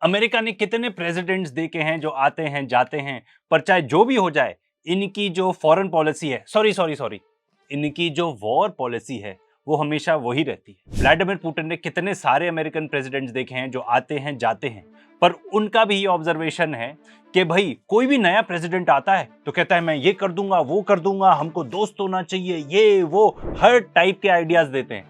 America ने कितने presidents देखे हैं जो आते हैं जाते हैं, पर चाहे जो भी हो जाए, इनकी जो फॉरेन पॉलिसी है, सॉरी, इनकी जो वॉर पॉलिसी है, वो हमेशा वही रहती है। व्लादिमीर पुतिन ने कितने सारे अमेरिकन प्रेसिडेंट्स देखे हैं जो आते हैं जाते हैं, पर उनका भी ये ऑब्जर्वेशन है कि भाई कोई भी नया प्रेसिडेंट आता है तो कहता है मैं ये कर दूंगा, वो कर दूंगा, हमको दोस्त होना चाहिए, ये वो हर टाइप के आइडियाज देते हैं।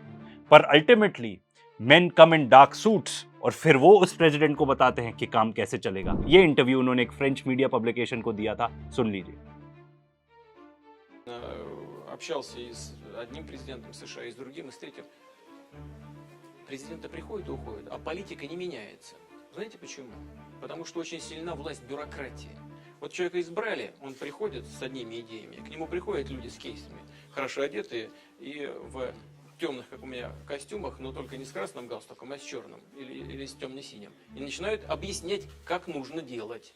पर अल्टीमेटली मेन कम इन डार्क सूट्स और फिर वो उस प्रेसिडेंट को बताते हैं कि काम कैसे चलेगा। ये इंटरव्यू उन्होंने एक फ्रेंच मीडिया पब्लिकेशन को दिया था, सुन लीजिए। Общался и с одним президентом США, и с другим, и с третьим. Президенты приходят и уходят, а политика не меняется. Знаете почему? Потому что очень сильна власть бюрократии. Вот человека избрали, он приходит с одними идеями, к нему приходят люди с кейсами, хорошо одетые и в темных, как у меня, костюмах, но только не с красным галстуком, а с черным или с темно-синим. И начинают объяснять, как нужно делать.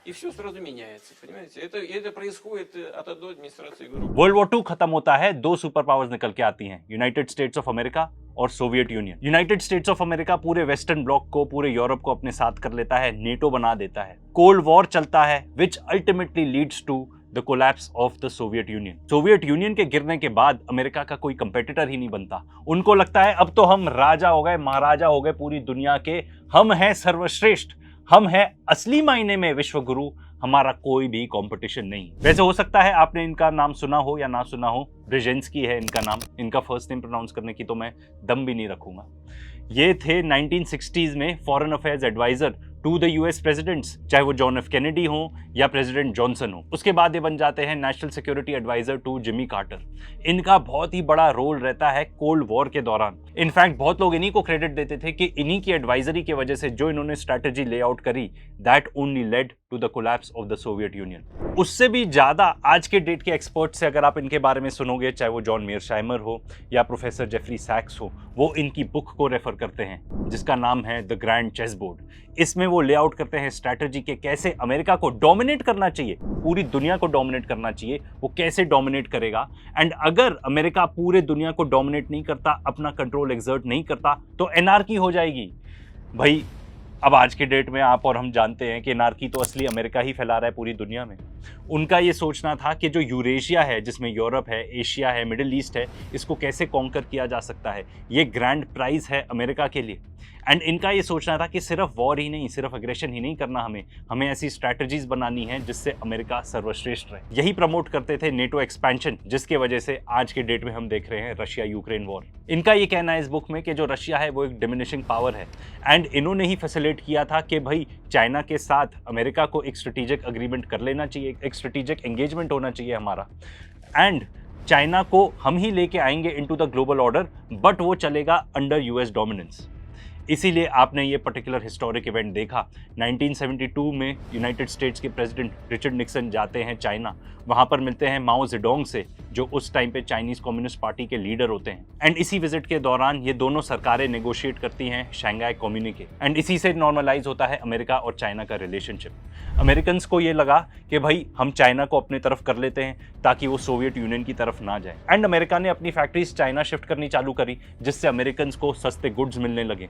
И все сразу меняется, понимаете? Это происходит от одной администрации к другой. वर्ल्ड वॉर 2 खत्म होता है, दो सुपर पावर्स निकल के आती हैं, यूनाइटेड स्टेट्स ऑफ अमेरिका और Soviet union. United states of America पूरे वेस्टर्न ब्लॉक को, पूरे यूरोप को अपने साथ कर लेता है, नेटो बना देता है। कोल्ड वॉर चलता है, which ultimately leads to the collapse of the Soviet Union. Soviet Union के गिरने के बाद अमेरिका का कोई कंपेटिटर ही नहीं बनता। उनको लगता है अब तो हम राजा हो गए, महाराजा हो गए पूरी दुनिया के, हम हैं सर्वश्रेष्ठ, हम हैं असली मायने में विश्वगुरु, हमारा कोई भी कंपटीशन नहीं। वैसे हो सकता है आपने इनका नाम सुना हो या ना सुना हो, ब्रेजेंस्की है इनका नाम। इनका फर्स्ट नेम प्रोनाउंस करने की तो मैं दम भी नहीं रखूंगा। ये थे 1960s में foreign affairs adviser to the US presidents, चाहे वो जॉन एफ कैनेडी हो या प्रेसिडेंट जॉनसन हो। उसके बाद ये बन जाते हैं national security adviser to Jimmy Carter. इनका बहुत ही बड़ा रोल रहता है कोल्ड वॉर के दौरान। इनफैक्ट बहुत लोग इन्हीं को क्रेडिट देते थे कि इन्हीं की एडवाइजरी की वजह से जो इन्होंने स्ट्रैटेजी लेआउट करी, that only led to the collapse of the Soviet Union. उससे भी ज्यादा आज के डेट के एक्सपर्ट से अगर आप इनके बारे में सुनोगे, चाहे वो जॉन मेयरशाइमर हो या प्रोफेसर जेफरी सैक्स हो, वो इनकी बुक को रेफर करते हैं जिसका नाम है द ग्रैंड चेस बोर्ड। इसमें वो लेआउट करते हैं स्ट्रैटेजी के कैसे अमेरिका को डोमिनेट करना चाहिए, पूरी दुनिया को डोमिनेट करना चाहिए, वो कैसे डोमिनेट करेगा। एंड अगर अमेरिका पूरे दुनिया को डोमिनेट नहीं करता, अपना कंट्रोल एक्सर्ट नहीं करता, तो एनार्की हो जाएगी। भाई अब आज के डेट में आप और हम जानते हैं कि एनार्की तो असली अमेरिका ही फैला रहा है पूरी दुनिया में। उनका ये सोचना था कि जो यूरेशिया है, जिसमें यूरोप है, एशिया है, मिडिल ईस्ट है, इसको कैसे कॉन्कर किया जा सकता है। ये ग्रैंड प्राइज है अमेरिका के लिए। एंड इनका ये सोचना था कि सिर्फ वॉर ही नहीं, सिर्फ अग्रेशन ही नहीं करना, हमें ऐसी स्ट्रैटेजीज बनानी है जिससे अमेरिका सर्वश्रेष्ठ रहे। यही प्रमोट करते थे नेटो एक्सपेंशन, जिसके वजह से आज के डेट में हम देख रहे हैं रशिया यूक्रेन वॉर। इनका ये कहना है इस बुक में कि जो रशिया है वो एक डिमिनिशिंग पावर है, एंड इन्होंने ही फैसिलिटेट किया था कि भाई चाइना के साथ अमेरिका को एक स्ट्रेटेजिक अग्रीमेंट कर लेना चाहिए, एक स्ट्रेटेजिक एंगेजमेंट होना चाहिए हमारा, एंड चाइना को हम ही लेके आएंगे into the global order, but वो चलेगा अंडर यूएस डोमिनेंस। इसीलिए आपने ये पर्टिकुलर हिस्टोरिक इवेंट देखा। 1972 में यूनाइटेड स्टेट्स के प्रेसिडेंट रिचर्ड निक्सन जाते हैं चाइना, वहाँ पर मिलते हैं माओ जेडोंग से, जो उस टाइम पे चाइनीज़ कम्युनिस्ट पार्टी के लीडर होते हैं। एंड इसी विजिट के दौरान ये दोनों सरकारें नेगोशिएट करती हैं शंघाई कम्युनिके, एंड इसी से नॉर्मलाइज होता है अमेरिका और चाइना का रिलेशनशिप। अमेरिकन को ये लगा कि भाई हम चाइना को अपने तरफ कर लेते हैं ताकि वो सोवियत यूनियन की तरफ ना जाए। एंड अमेरिका ने अपनी फैक्ट्रीज चाइना शिफ्ट करनी चालू करी, जिससे अमेरिकन को सस्ते गुड्स मिलने लगे।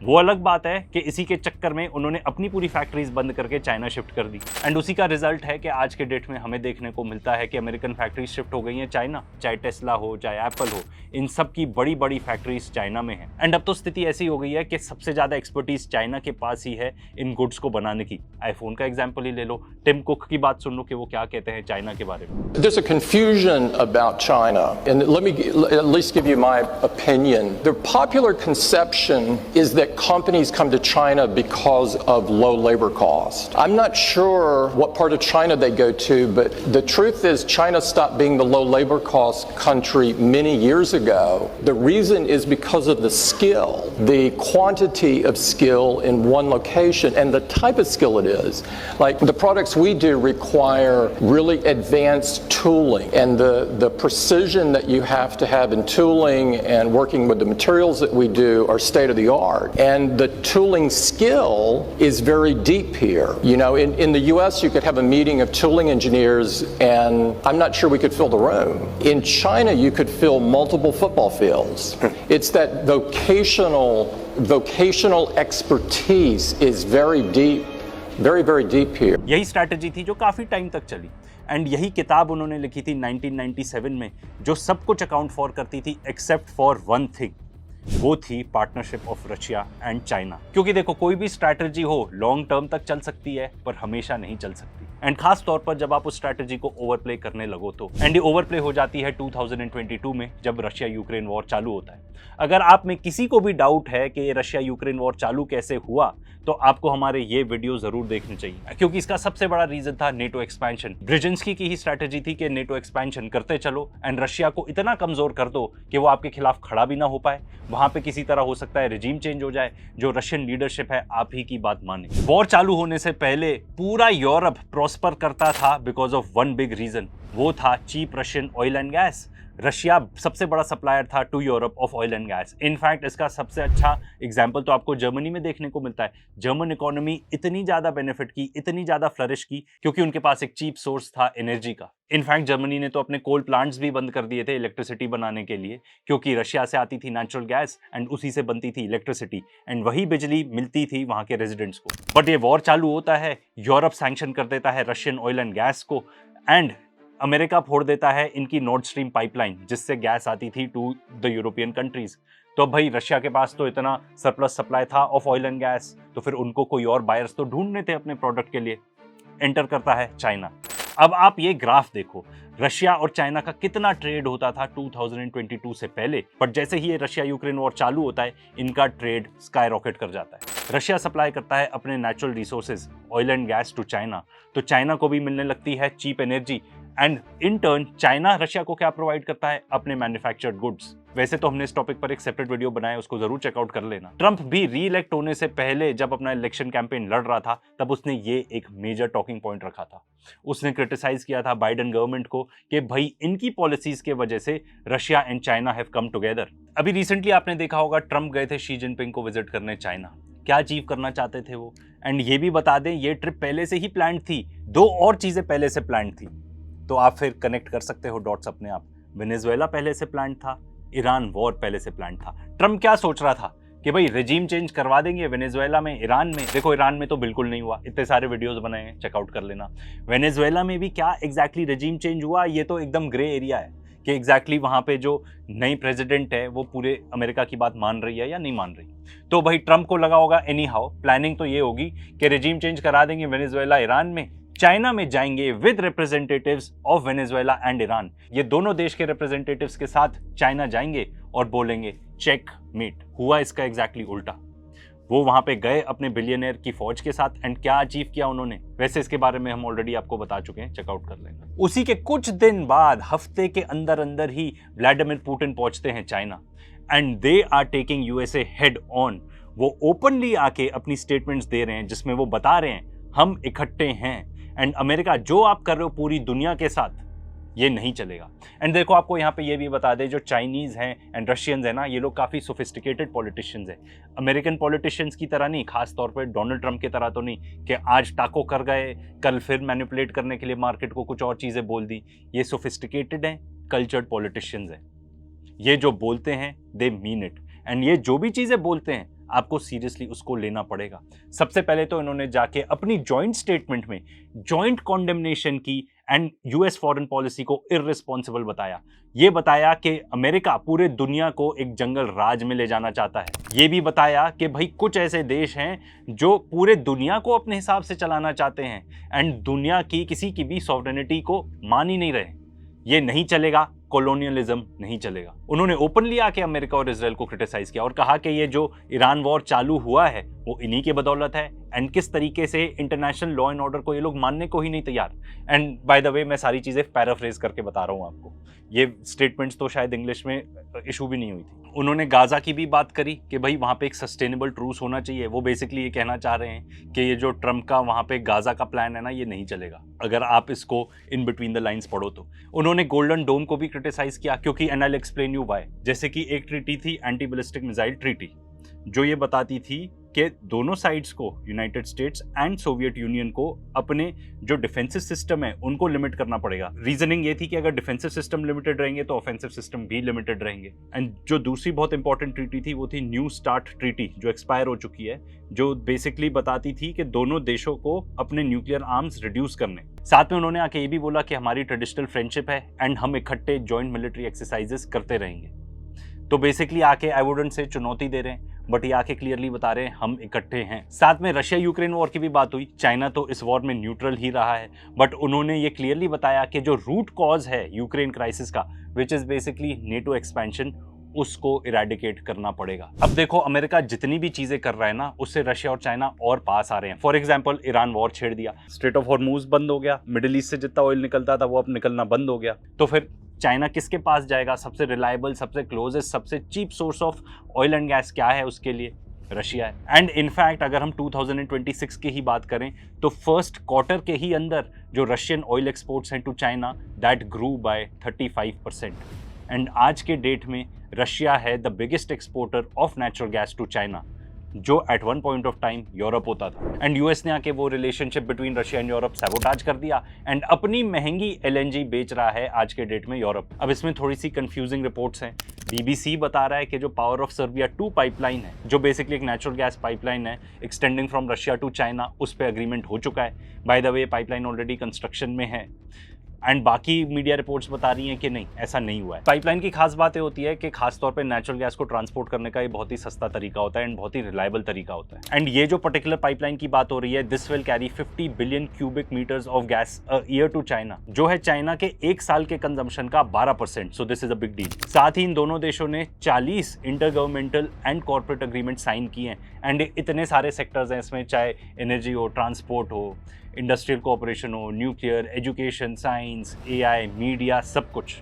वो अलग बात है कि इसी के चक्कर में उन्होंने अपनी पूरी फैक्ट्रीज बंद करके चाइना शिफ्ट कर दी, एंड उसी का रिजल्ट है कि आज के डेट में हमें देखने को मिलता है कि अमेरिकन फैक्ट्रीज शिफ्ट हो गई हैं चाइना, चाहे टेस्ला हो, चाहे एप्पल हो, इन सब की बड़ी बड़ी फैक्ट्रीज चाइना में हैं। एंड अब तो स्थिति ऐसी हो गई है कि सबसे ज्यादा एक्सपर्टीज चाइना के पास ही है इन गुड्स को बनाने की। आईफोन का एग्जाम्पल ही ले लो, टिम कुक की बात सुन लो कि वो क्या कहते हैं चाइना के बारे में। There's a confusion about China, and let me at least give you my opinion. The popular conception is that companies come to China because of low labor cost. I'm not sure what part of China they go to, but the truth is China stopped being the low labor cost country many years ago. The reason is because of the skill, the quantity of skill in one location, and the type of skill it is. Like the products we do require really advanced tooling, and the precision that you have to have in tooling and working with the materials that we do are state of the art. And the tooling skill is very deep here. You know, in the US you could have a meeting of tooling engineers and I'm not sure we could fill the room. In China you could fill multiple football fields. It's that vocational vocational expertise is very deep, very, very deep here. यही strategy थी जो काफी time तक चली and यही किताब उन्होंने लिखी थी 1997 में जो सब कुछ अकाउंट फॉर करती थी एक्सेप्ट फॉर वन थिंग, वो थी partnership of Russia and China. क्योंकि देखो कोई भी स्ट्रैटेजी हो लॉन्ग टर्म तक चल सकती है पर हमेशा नहीं चल सकती एंड खास तौर पर जब आप उस स्ट्रैटेजी को ओवरप्ले करने लगो तो। एंड ये ओवरप्ले हो जाती है 2022 में जब रशिया यूक्रेन वॉर चालू होता है। अगर आप में किसी को भी डाउट है कि ये रशिया यूक्रेन वॉर चालू कैसे हुआ तो आपको हमारे ये वीडियो जरूर देखने चाहिए क्योंकि इसका सबसे बड़ा रीजन था नेटो एक्सपेंशन। ब्रेजिंस्की की ही स्ट्रैटेजी थी कि नेटो एक्सपेंशन करते चलो एंड रशिया को इतना कमजोर कर दो कि वो आपके खिलाफ खड़ा भी ना हो पाए। वहां पे किसी तरह हो सकता है रिजीम चेंज हो जाए, जो रशियन लीडरशिप है आप ही की बात माने। वॉर चालू होने से पहले पूरा यूरोप प्रॉस्पर करता था because of one big reason, वो था cheap Russian oil and gas. Russia सबसे बड़ा सप्लायर था to Europe of oil and gas. In fact इसका सबसे अच्छा एग्जांपल तो आपको जर्मनी में देखने को मिलता है। जर्मन इकोनॉमी इतनी ज़्यादा बेनिफिट की, इतनी ज़्यादा फ्लरिश की क्योंकि उनके पास एक चीप सोर्स था एनर्जी का। इनफैक्ट जर्मनी ने तो अपने कोल प्लांट्स भी बंद कर दिए थे इलेक्ट्रिसिटी बनाने के लिए क्योंकि रशिया से आती थी नेचुरल गैस एंड उसी से बनती थी इलेक्ट्रिसिटी एंड वही बिजली मिलती थी वहाँ के रेजिडेंट्स को। बट ये वॉर चालू होता है, यूरोप सैंक्शन कर देता है रशियन ऑयल एंड गैस को एंड अमेरिका फोड़ देता है इनकी नॉर्थ स्ट्रीम पाइपलाइन जिससे गैस आती थी टू द यूरोपियन कंट्रीज। तो भाई रशिया के पास तो इतना सरप्लस सप्लाई था ऑफ ऑयल एंड गैस तो फिर उनको कोई और बायर्स तो ढूंढने थे अपने प्रोडक्ट के लिए। एंटर करता है चाइना। अब आप ये ग्राफ देखो, रशिया और चाइना का कितना ट्रेड होता था 2022 से पहले, बट जैसे ही ये रशिया यूक्रेन वॉर चालू होता है इनका ट्रेड स्काई रॉकेट कर जाता है। रशिया सप्लाई करता है अपने natural resources oil and gas to China, तो चाइना को भी मिलने लगती है cheap energy and in turn China Russia को क्या प्रोवाइड करता है, अपने मैन्युफैक्चर्ड गुड्स। वैसे तो हमने इस टॉपिक पर एक सेपरेट वीडियो बनाया, उसको जरूर चेकआउट कर लेना। ट्रंप भी री इलेक्ट होने से पहले जब अपना इलेक्शन कैंपेन लड़ रहा था तब उसने ये एक मेजर टॉकिंग पॉइंट रखा था। उसने क्रिटिसाइज किया था बाइडेन गवर्नमेंट को कि भाई इनकी पॉलिसीज के वजह से Russia and China have come together. अभी रिसेंटली आपने देखा होगा ट्रंप गए थे शी जिनपिंग को विजिट करने चाइना। क्या अचीव करना चाहते थे वो, एंड ये भी बता दें ये ट्रिप पहले से ही प्लान थी, दो और चीजें पहले से प्लान थी। तो आप फिर कनेक्ट कर सकते हो डॉट्स अपने आप। वेनेजुएला पहले से प्लान था, ईरान वॉर पहले से प्लान था। ट्रंप क्या सोच रहा था कि भाई रेजिम चेंज करवा देंगे वेनेजुएला में, ईरान में। देखो ईरान में तो बिल्कुल नहीं हुआ, इतने सारे वीडियोस बनाए हैं, चेकआउट कर लेना। वेनेजुएला में भी क्या एग्जैक्टली रेजिम चेंज हुआ ये तो एकदम ग्रे एरिया है कि एग्जैक्टली वहां पे जो नई प्रेसिडेंट है वो पूरे अमेरिका की बात मान रही है या नहीं मान रही। तो भाई ट्रंप को लगा होगा एनी हाउ प्लानिंग तो ये होगी कि रेजिम चेंज करा देंगे वेनेजुएला ईरान में, चाइना में जाएंगे with representatives of Venezuela and Iran. ये दोनों देश के रिप्रेजेंटेटिव्स के साथ चाइना जाएंगे और बोलेंगे चेक मेट। हुआ इसका एग्जैक्टली उल्टा। वो वहां पे गए अपने बिलियनियर की फौज के साथ एंड क्या अचीव किया उन्होंने, वैसे इसके बारे में हम ऑलरेडी आपको बता चुके हैं, चेकआउट कर लेना। उसी के कुछ दिन बाद हफ्ते के अंदर अंदर ही व्लादिमीर पुतिन पहुंचते हैं China and they are taking USA head on. वो ओपनली आके अपनी स्टेटमेंट्स दे रहे हैं जिसमें वो बता रहे हैं हम इकट्ठे हैं एंड अमेरिका जो आप कर रहे हो पूरी दुनिया के साथ ये नहीं चलेगा। एंड देखो आपको यहाँ पे ये भी बता दें जो चाइनीज हैं एंड रशियंस हैं ना, ये लोग काफ़ी सोफिस्टिकेटेड पॉलिटिशियंस हैं। अमेरिकन पॉलिटिशियंस की तरह नहीं, खास तौर पे डोनाल्ड ट्रंप की तरह तो नहीं कि आज टाको कर गए कल फिर मैनिपुलेट करने के लिए मार्केट को कुछ और चीज़ें बोल दी। ये सोफिस्टिकेटेड हैं, कल्चर्ड पॉलिटिशियंस हैं। ये जो बोलते हैं दे मीन इट एंड ये जो भी चीज़ें बोलते हैं आपको सीरियसली उसको लेना पड़ेगा। सबसे पहले तो इन्होंने जाके अपनी जॉइंट स्टेटमेंट में जॉइंट कॉन्डेमनेशन की एंड यूएस फॉरेन पॉलिसी को इररिस्पॉन्सिबल बताया। ये बताया कि अमेरिका पूरे दुनिया को एक जंगल राज में ले जाना चाहता है। ये भी बताया कि भाई कुछ ऐसे देश हैं जो पूरे दुनिया को अपने हिसाब से चलाना चाहते हैं एंड दुनिया की किसी की भी सॉवरेनिटी को मान ही नहीं रहे। ये नहीं चलेगा, कॉलोनियलिज्म नहीं चलेगा। उन्होंने ओपनली आके अमेरिका और इजराइल को क्रिटिसाइज किया और कहा कि ये जो ईरान वॉर चालू हुआ है वो इन्हीं के बदौलत है एंड किस तरीके से इंटरनेशनल लॉ एंड ऑर्डर को ये लोग मानने को ही नहीं तैयार। एंड बाय द वे मैं सारी चीज़ें पैराफ्रेज करके बता रहा हूँ आपको, ये स्टेटमेंट्स तो शायद इंग्लिश में इशू भी नहीं हुई थी। उन्होंने गाजा की भी बात करी कि भाई वहाँ पे एक सस्टेनेबल ट्रूस होना चाहिए। वो बेसिकली ये कहना चाह रहे हैं कि ये जो ट्रंप का वहाँ पे गाजा का प्लान है ना ये नहीं चलेगा, अगर आप इसको इन बिटवीन द लाइंस पढ़ो तो। उन्होंने गोल्डन डोम को भी क्रिटिसाइज किया क्योंकि and I will explain you why. जैसे कि एक ट्रीटी थी एंटी बैलिस्टिक मिसाइल ट्रीटी, जो ये बताती थी कि दोनों साइड्स को, United states and Soviet union को, अपने जो डिफेंसिव सिस्टम है उनको लिमिट करना पड़ेगा। रीजनिंग ये थी कि अगर डिफेंसिव सिस्टम लिमिटेड रहेंगे तो ऑफेंसिव सिस्टम भी लिमिटेड रहेंगे। एंड जो दूसरी बहुत इंपॉर्टेंट ट्रीटी थी वो थी न्यू स्टार्ट ट्रीटी, जो एक्सपायर हो चुकी है, जो बेसिकली बताती थी कि दोनों देशों को अपने न्यूक्लियर आर्म्स रिड्यूस करने। साथ में उन्होंने आके ये भी बोला कि हमारी ट्रेडिशनल फ्रेंडशिप है एंड हम इकट्ठे जॉइंट मिलिट्री एक्सरसाइजेस करते रहेंगे। तो बेसिकली आके आई वुडंट से चुनौती दे रहे हैं, बट ये आके क्लियरली बता रहे हैं हम इकट्ठे हैं। साथ में रशिया यूक्रेन वॉर की भी बात हुई। चाइना तो इस वॉर में न्यूट्रल ही रहा है, बट उन्होंने ये क्लियरली बताया कि जो रूट कॉज है यूक्रेन क्राइसिस का, which is basically NATO expansion, उसको इरेडिकेट करना पड़ेगा। अब देखो, अमेरिका जितनी भी चीजें कर रहा है ना, उससे रशिया और चाइना और पास आ रहे हैं। फॉर एग्जांपल, ईरान वॉर छेड़ दिया, स्ट्रेट ऑफ हॉर्मूज बंद हो गया, मिडिल ईस्ट से जितना ऑयल निकलता था वो अब निकलना बंद हो गया। तो फिर चाइना किसके पास जाएगा? सबसे रिलायबल, सबसे क्लोजेस्ट, सबसे cheap source of oil and gas क्या है उसके लिए? रशिया है। एंड इनफैक्ट अगर हम 2026 की ही बात करें तो फर्स्ट क्वार्टर के ही अंदर जो रशियन ऑयल एक्सपोर्ट्स हैं to China, that grew by 35%। And आज के डेट में रशिया है the biggest exporter of natural gas to China, जो at one point of time Europe होता था। एंड यूएस ने आके वो relationship between Russia and Europe sabotage कर दिया एंड अपनी महंगी एलएनजी बेच रहा है आज के डेट में यूरोप। अब इसमें थोड़ी सी कंफ्यूजिंग रिपोर्ट्स हैं। बीबीसी बता रहा है कि जो पावर ऑफ सर्बिया 2 पाइपलाइन है, जो बेसिकली एक नेचुरल गैस पाइपलाइन है extending from Russia to China, उस पर अग्रीमेंट हो चुका है। By the way, pipeline already construction में है। एंड बाकी मीडिया रिपोर्ट्स बता रही हैं कि नहीं, ऐसा नहीं हुआ है। पाइपलाइन की खास बात ये होती है कि खासतौर पे नेचुरल गैस को ट्रांसपोर्ट करने का ये बहुत ही सस्ता तरीका होता है एंड बहुत ही रिलायबल तरीका होता है। एंड ये जो पर्टिकुलर पाइपलाइन की बात हो रही है, this will carry 50 billion cubic metres of gas a year to China, जो है चाइना के एक साल के कंजम्पशन का 12%। So this is a big deal. साथ ही इन दोनों देशों ने 40 intergovernmental and corporate agreement sign किए हैं। एंड इतने सारे सेक्टर्स हैं इसमें, चाहे एनर्जी हो, ट्रांसपोर्ट हो, इंडस्ट्रियल कोऑपरेशन हो, nuclear, education, science, AI, media, सब कुछ।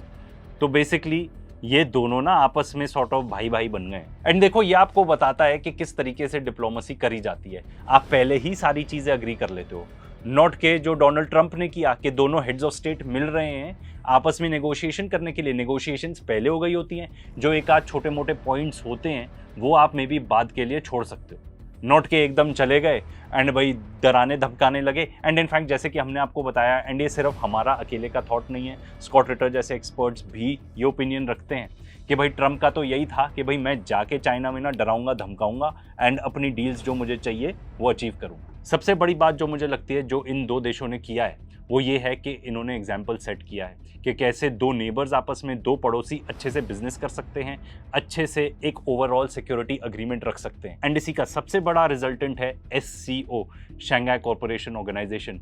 तो बेसिकली ये दोनों ना आपस में सॉर्ट ऑफ भाई भाई बन गए। एंड देखो, ये आपको बताता है कि किस तरीके से डिप्लोमेसी करी जाती है। आप पहले ही सारी चीजें अग्री कर लेते हो, नॉट के जो डोनाल्ड ट्रंप ने किया कि दोनों हेड्स ऑफ स्टेट मिल रहे हैं आपस में नेगोशिएशन करने के लिए। नेगोशिएशंस पहले हो गई होती हैं, जो एक आध छोटे मोटे पॉइंट्स होते हैं वो आप में भी बाद के लिए छोड़ सकते हो, नॉट के एकदम चले गए एंड भाई डराने धमकाने लगे। एंड इनफैक्ट जैसे कि हमने आपको बताया, एंड ये सिर्फ हमारा अकेले का थॉट नहीं है, स्कॉट रिटर जैसे एक्सपर्ट्स भी ये ओपिनियन रखते हैं कि भाई ट्रम्प का तो यही था कि भाई मैं जाके चाइना में ना डराऊंगा धमकाऊंगा एंड अपनी डील्स जो मुझे चाहिए वो अचीव करूंगा। सबसे बड़ी बात जो मुझे लगती है जो इन दो देशों ने किया है वो ये है कि इन्होंने एग्जाम्पल सेट किया है कि कैसे दो नेबर्स आपस में, दो पड़ोसी अच्छे से बिजनेस कर सकते हैं, अच्छे से एक ओवरऑल सिक्योरिटी अग्रीमेंट रख सकते हैं। एंड इसी का सबसे बड़ा रिजल्टेंट है SCO, शंघाई कॉरपोरेशन ऑर्गेनाइजेशन।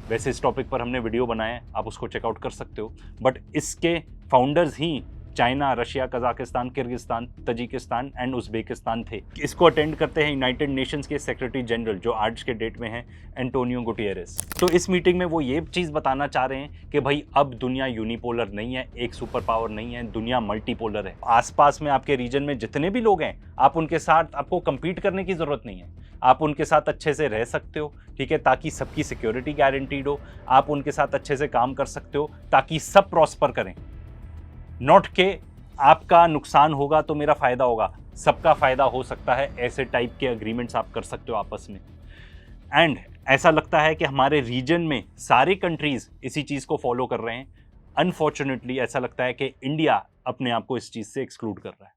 वैसे इस टॉपिक पर हमने वीडियो बनाया है, आप उसको चेकआउट कर सकते हो। बट इसके founders he China, Russia, Kazakhstan, Kyrgyzstan, Tajikistan and Uzbekistan थे। इसको अटेंड करते हैं यूनाइटेड नेशंस के सेक्रेटरी जनरल, जो आज के डेट में हैं एंटोनियो गुटेरेस। तो इस मीटिंग में वो ये चीज़ बताना चाह रहे हैं कि भाई अब दुनिया यूनिपोलर नहीं है, एक सुपर पावर नहीं है, दुनिया मल्टीपोलर है। आसपास में आपके रीजन में जितने भी लोग हैं, आप उनके साथ, आपको कम्पीट करने की ज़रूरत नहीं है, आप उनके साथ अच्छे से रह सकते हो, ठीक है, ताकि सबकी सिक्योरिटी गारंटीड हो। आप उनके साथ अच्छे से काम कर सकते हो ताकि सब प्रॉस्पर करें, नॉट के आपका नुकसान होगा तो मेरा फायदा होगा, सबका फायदा हो सकता है। ऐसे टाइप के अग्रीमेंट्स आप कर सकते हो आपस में। एंड ऐसा लगता है कि हमारे रीजन में सारे कंट्रीज इसी चीज़ को फॉलो कर रहे हैं। अनफॉर्चुनेटली ऐसा लगता है कि इंडिया अपने आप को इस चीज़ से एक्सक्लूड कर रहा है।